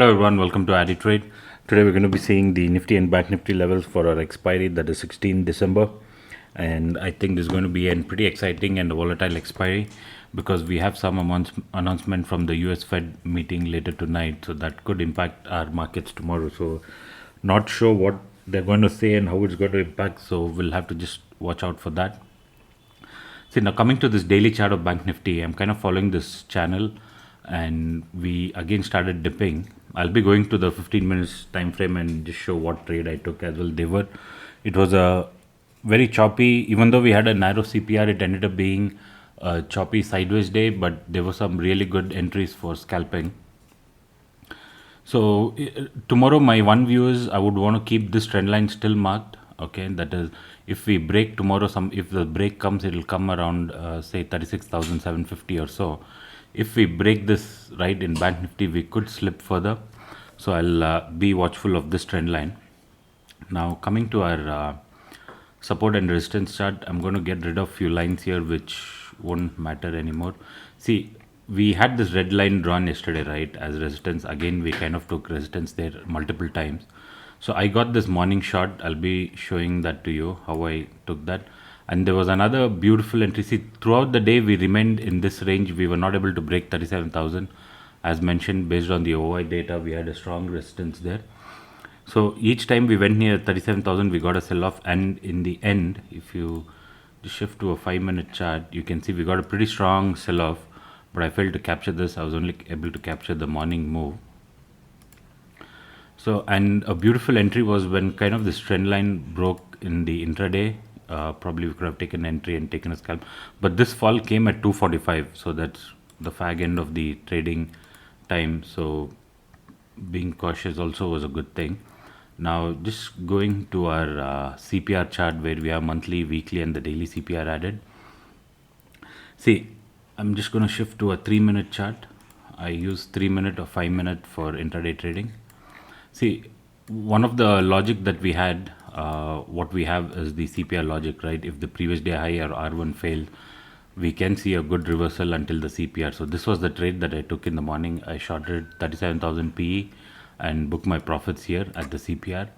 Hello everyone, welcome to Addy Trade. Today we're going to be seeing the Nifty and Banknifty levels for our expiry, that is 16 December. And I think this is going to be a pretty exciting and volatile expiry because we have some announcement from the US Fed meeting later tonight. So that could impact our markets tomorrow. So not sure what they're going to say and how it's going to impact. So we'll have to just watch out for that. See, now coming to this daily chart of Bank Nifty, I'm kind of following this channel and we again started dipping. I'll be going to the 15 minutes time frame and just show what trade I took as well. It was a very choppy, even though we had a narrow CPR, it ended up being a choppy sideways day, but there were some really good entries for scalping. So tomorrow my one view is I would want to keep this trend line still marked. Okay, that is, if we break tomorrow, if the break comes, it will come around say 36,750 or so. If we break this right in Bank Nifty, we could slip further. So I'll be watchful of this trend line. Now coming to our support and resistance chart, I'm going to get rid of few lines here which won't matter anymore. See, we had this red line drawn yesterday, right, as resistance. Again, we kind of took resistance there multiple times. So I got this morning short. I'll be showing that to you, how I took that. And there was another beautiful entry. See, throughout the day, we remained in this range. We were not able to break 37,000. As mentioned, based on the OI data, we had a strong resistance there. So each time we went near 37,000, we got a sell-off. And in the end, if you shift to a 5-minute chart, you can see we got a pretty strong sell-off. But I failed to capture this. I was only able to capture the morning move. So, and a beautiful entry was when kind of this trend line broke in the intraday. Probably we could have taken entry and taken a scalp, but this fall came at 245, so that's the fag end of the trading time. So being cautious also was a good thing. Now just going to our CPR chart where we have monthly, weekly and the daily CPR added. See, I'm just going to shift to a 3-minute chart. I use 3-minute or 5-minute for intraday trading. See, one of the logic that we had, what we have is the CPR logic, right? If the previous day high or R1 failed, we can see a good reversal until the CPR. So this was the trade that I took in the morning. I shorted 37,000 PE and booked my profits here at the CPR.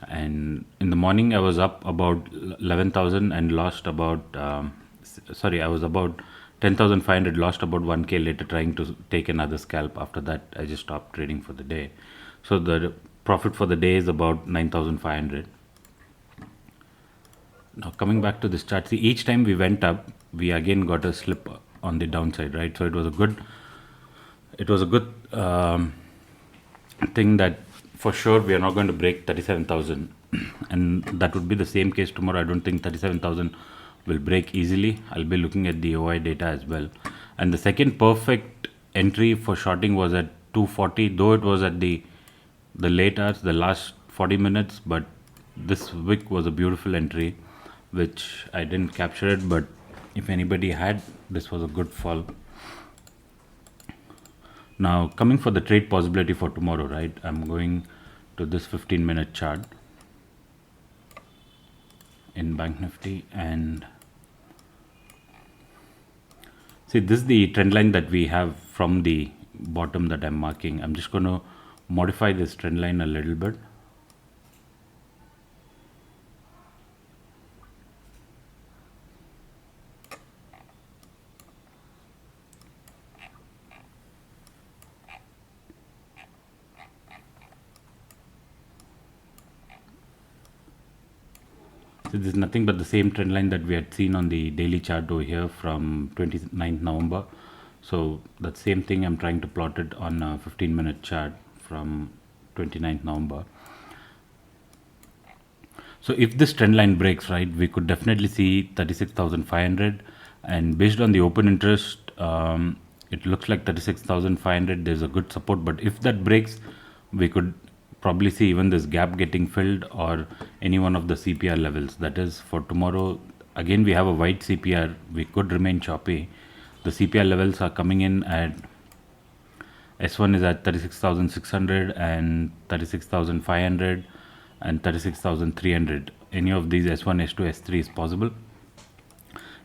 And in the morning, I was up about 11,000 and lost about, I was about 10,500, lost about 1K later trying to take another scalp. After that, I just stopped trading for the day. So the profit for the day is about 9,500. Now coming back to this chart, see, each time we went up, we again got a slip on the downside, right? So it was a good thing that for sure we are not going to break 37,000, and that would be the same case tomorrow. I don't think 37,000 will break easily. I'll be looking at the OI data as well. And the second perfect entry for shorting was at 240, though it was at the late hours, the last 40 minutes, but this wick was a beautiful entry which I didn't capture it, but if anybody had, this was a good fall. Now coming for the trade possibility for tomorrow, right, I'm going to this 15-minute chart in Bank Nifty, and see, this is the trend line that we have from the bottom that I'm marking. I'm just going to modify this trend line a little bit. So this is nothing but the same trend line that we had seen on the daily chart over here from 29th November. So that same thing I'm trying to plot it on a 15-minute chart from 29th November. So if this trend line breaks, right, we could definitely see 36,500, and based on the open interest, it looks like 36,500 there's a good support. But if that breaks, we could probably see even this gap getting filled or any one of the CPR levels. That is for tomorrow. Again, we have a white CPR. We could remain choppy. The CPR levels are coming in at S1 is at 36,600 and 36,500 and 36,300. Any of these S1, S2, S3 is possible.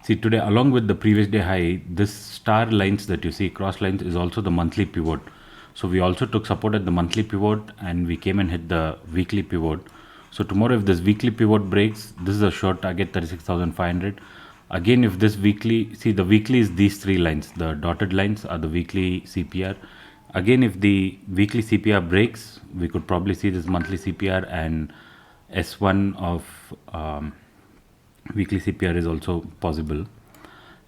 See, today, along with the previous day high, this star lines that you see, cross lines, is also the monthly pivot. So we also took support at the monthly pivot, and we came and hit the weekly pivot. So tomorrow, if this weekly pivot breaks, this is a short target 36,500. Again, if this weekly, see the weekly is these three lines, the dotted lines are the weekly CPR. Again, if the weekly CPR breaks, we could probably see this monthly CPR, and S1 of weekly CPR is also possible.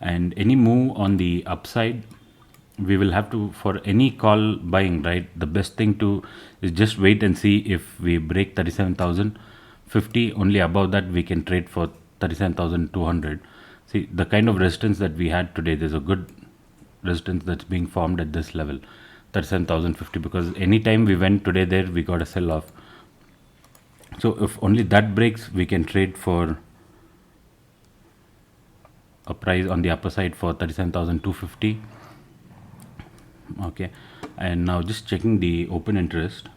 And any move on the upside, we will have to, for any call buying, right, the best thing to is just wait and see if we break 37,050. Only above that we can trade for 37,200. See the kind of resistance that we had today, there's a good resistance that's being formed at this level, 37,050, because anytime we went today there, we got a sell off. So if only that breaks, we can trade for a price on the upper side for 37,250. Okay, and now just checking the open interest.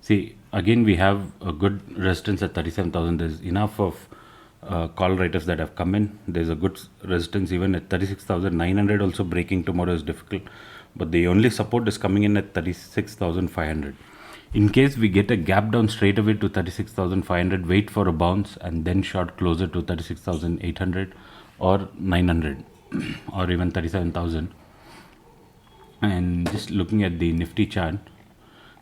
See, again we have a good resistance at 37,000. There's enough of call writers that have come in. There's a good resistance even at 36,900. Also breaking tomorrow is difficult, but the only support is coming in at 36,500. In case we get a gap down straight away to 36,500, wait for a bounce and then short closer to 36,800 or 900 or even 37,000. And just looking at the Nifty chart,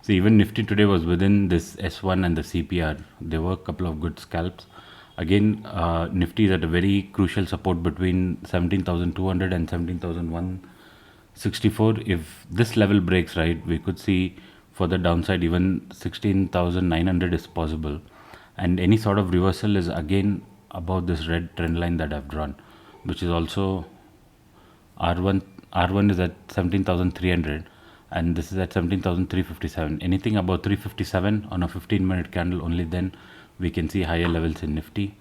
so even Nifty today was within this S1 and the CPR. There were a couple of good scalps. Again, Nifty is at a very crucial support between 17,200 and 17,164. If this level breaks, right, we could see for the downside even 16,900 is possible. And any sort of reversal is again above this red trend line that I've drawn, which is also R1 is at 17,300 and this is at 17,357. Anything above 357 on a 15-minute candle, only then we can see higher levels in Nifty.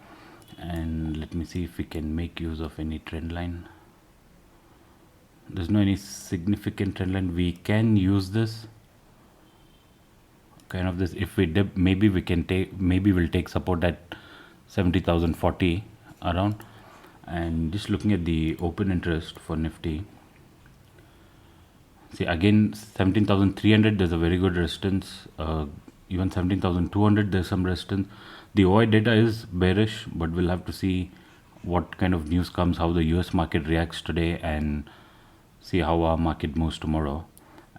And let me see if we can make use of any trend line. There's no any significant trend line. We can use this kind of this. If we dip, maybe we can take, maybe we'll take support at 70,040 around. And just looking at the open interest for Nifty, see again 17,300, there's a very good resistance. Even 17,200, there's some resistance. The OI data is bearish, but we'll have to see what kind of news comes, how the US market reacts today, and see how our market moves tomorrow.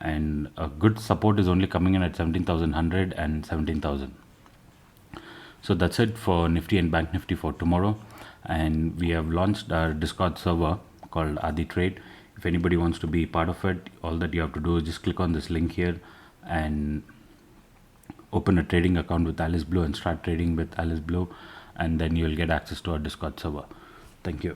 And a good support is only coming in at 17,100 and 17,000. So that's it for Nifty and Bank Nifty for tomorrow. And we have launched our Discord server called Adi Trade. If anybody wants to be part of it, all that you have to do is just click on this link here and open a trading account with Alice Blue and start trading with Alice Blue, and then you'll get access to our Discord server. Thank you.